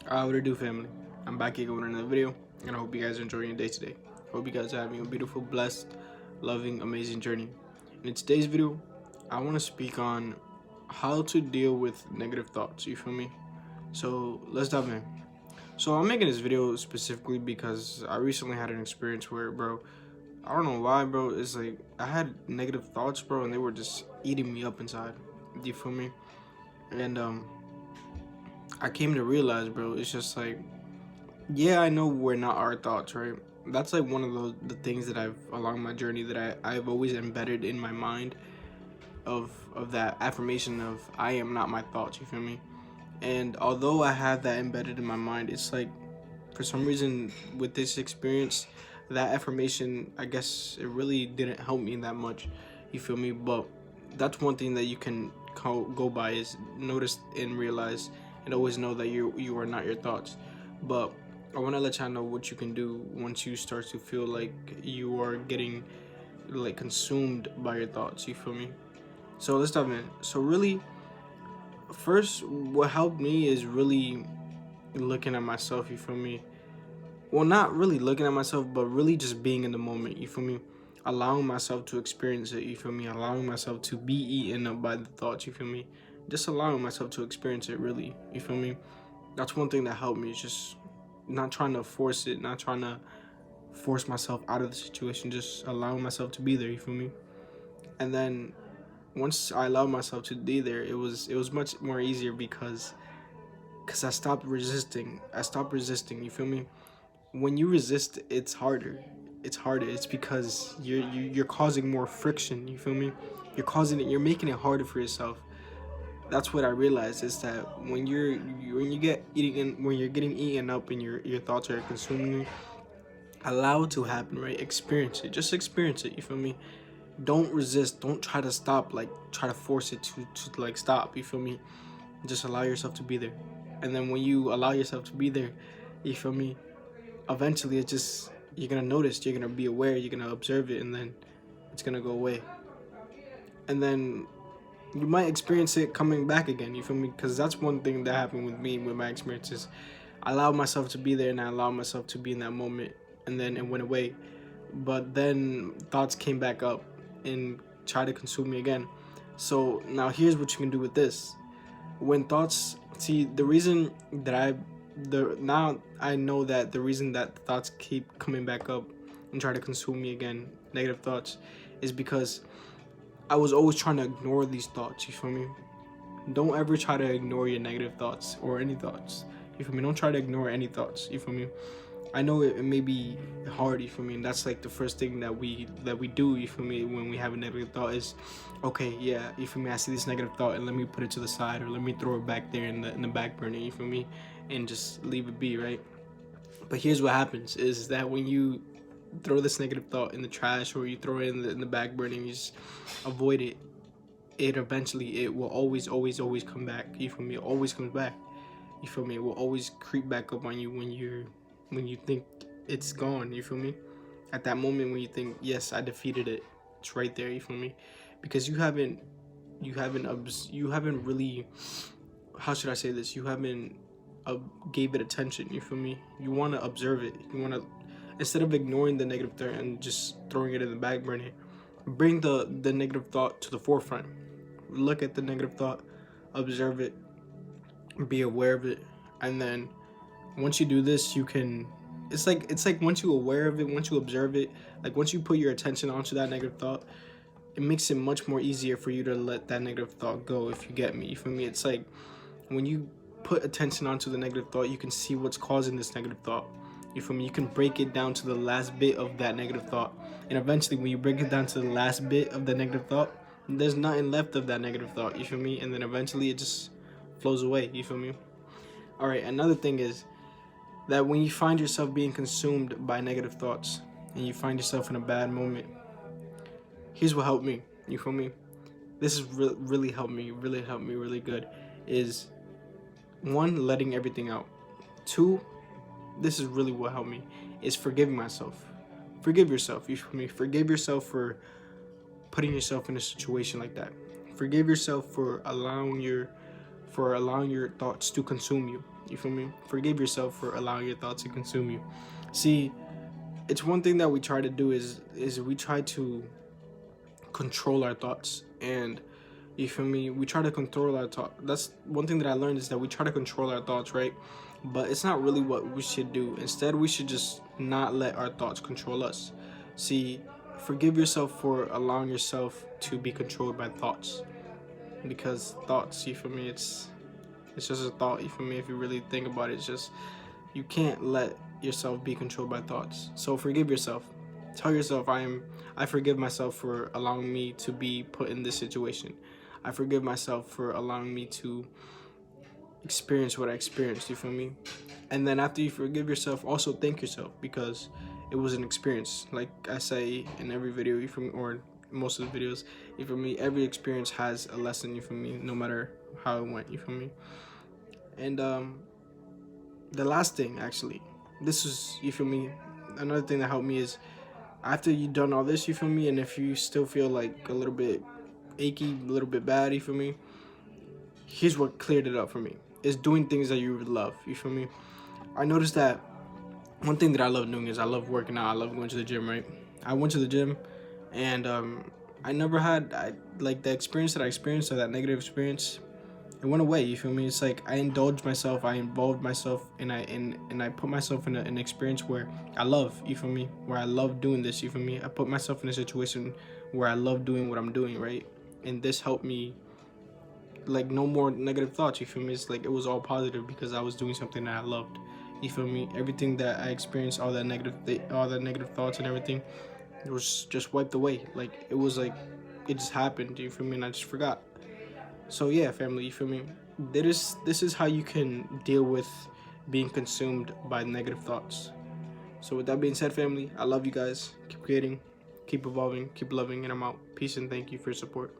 What it do, family? I'm back here with another video, and I hope you guys are enjoying your day today. Hope you guys are having a beautiful, blessed, loving, amazing journey. In today's video, I want to speak on how to deal with negative thoughts. You feel me? So let's dive in. So I'm making this video specifically because I recently had an experience where, bro, I don't know why, bro. It's like I had negative thoughts, bro, and they were just eating me up inside. You feel me? And I came to realize, bro, it's just like, yeah, I know we're not our thoughts, right? That's like one of the things that I've along my journey that I've always embedded in my mind of that affirmation of I am not my thoughts, you feel me? And although I have that embedded in my mind, it's like for some reason with this experience, that affirmation, I guess it really didn't help me that much, you feel me? But that's one thing that you can go by is notice and realize and always know that you are not your thoughts. But I want to let y'all know what you can do once you start to feel like you are getting like consumed by your thoughts, you feel me? So let's dive in. So really, first, what helped me is really looking at myself, you feel me? Well, not really looking at myself, but really just being in the moment, you feel me? Allowing myself to experience it, you feel me? Allowing myself to be eaten up by the thoughts, you feel me? Just allowing myself to experience it, really, you feel me? That's one thing that helped me, just not trying to force it, not trying to force myself out of the situation, just allowing myself to be there, you feel me? And then once I allowed myself to be there, it was much more easier because I stopped resisting. You feel me? When you resist, it's harder. It's because you're causing more friction, you feel me? You're making it harder for yourself. That's what I realized is that when when you're getting eaten up and your thoughts are consuming you, allow it to happen, right? Experience it. Just experience it, you feel me? Don't resist. Don't try to stop, like try to force it to like stop, you feel me? Just allow yourself to be there. And then when you allow yourself to be there, you feel me? Eventually it's just you're gonna notice, you're gonna be aware, you're gonna observe it, and then it's gonna go away. And then you might experience it coming back again, you feel me? Because that's one thing that happened with me with my experiences. I allowed myself to be there and I allowed myself to be in that moment, and then it went away. But then thoughts came back up and tried to consume me again. So now here's what you can do with this. When thoughts, see, the reason that now I know that the reason that thoughts keep coming back up and try to consume me again, negative thoughts, is because I was always trying to ignore these thoughts, you feel me? Don't ever try to ignore your negative thoughts or any thoughts, you feel me? Don't try to ignore any thoughts, you feel me? I know it may be hard, you feel me? And that's like the first thing that we do, you feel me, when we have a negative thought is, okay, yeah, you feel me, I see this negative thought and let me put it to the side or let me throw it back there in the back burner, you feel me? And just leave it be, right? But here's what happens is that when you throw this negative thought in the trash or you throw it in the back burner and you just avoid it, it eventually, it will always come back, you feel me? It always comes back, you feel me? It will always creep back up on you when you think it's gone, you feel me? At that moment when you think, yes, I defeated it, it's right there, you feel me? Because you haven't really, how should I say this? You haven't gave it attention, you feel me? You want to observe it. You want to, instead of ignoring the negative thought and just throwing it in the back burner, bring the negative thought to the forefront. Look at the negative thought, observe it, be aware of it, and then once you do this, you can, it's like once you're aware of it, once you observe it, like once you put your attention onto that negative thought, it makes it much more easier for you to let that negative thought go, if you get me, you feel me? It's like when you put attention onto the negative thought, you can see what's causing this negative thought, you feel me? You can break it down to the last bit of that negative thought, and eventually when you break it down to the last bit of the negative thought, there's nothing left of that negative thought, you feel me? And then eventually it just flows away, you feel me? All right, another thing is that when you find yourself being consumed by negative thoughts and you find yourself in a bad moment, here's what helped me, you feel me? This has really helped me really good, is one, letting everything out. Two, this is really what helped me, is forgiving myself. Forgive yourself, you feel me? Forgive yourself for putting yourself in a situation like that. Forgive yourself for allowing your thoughts to consume you. You feel me? Forgive yourself for allowing your thoughts to consume you. See, it's one thing that we try to do is we try to control our thoughts. And you feel me, we try to control our thoughts. That's one thing that I learned, is that we try to control our thoughts, right? But it's not really what we should do. Instead, we should just not let our thoughts control us. See, forgive yourself for allowing yourself to be controlled by thoughts, because thoughts, you feel me, it's just a thought. You feel me? If you really think about it, it's just, you can't let yourself be controlled by thoughts. So forgive yourself. Tell yourself, I forgive myself for allowing me to be put in this situation. I forgive myself for allowing me to experience what I experienced. You feel me? And then after you forgive yourself, also thank yourself, because it was an experience. Like I say in every video, you feel me, or most of the videos, you feel me, every experience has a lesson, you feel me, no matter how it went, you feel me. And the last thing, actually, this is, you feel me, another thing that helped me is, after you've done all this, you feel me, and if you still feel like a little bit achy, a little bit bad, you feel me, here's what cleared it up for me, is doing things that you love. You feel me? I noticed that one thing that I love doing is I love working out. I love going to the gym, right? I went to the gym, and I never had like the experience that I experienced, or that negative experience. It went away. You feel me? It's like I indulged myself, I involved myself, and I put myself in an experience where I love. You feel me? Where I love doing this. You feel me? I put myself in a situation where I love doing what I'm doing, right? And this helped me, like, no more negative thoughts. You feel me? It's like it was all positive because I was doing something that I loved. You feel me? Everything that I experienced, all that negative thoughts and everything, it was just wiped away. Like, it was like it just happened. You feel me? And I just forgot. So yeah, family, you feel me? This is how you can deal with being consumed by negative thoughts. So with that being said, family, I love you guys. Keep creating, keep evolving, keep loving, and I'm out. Peace and thank you for your support.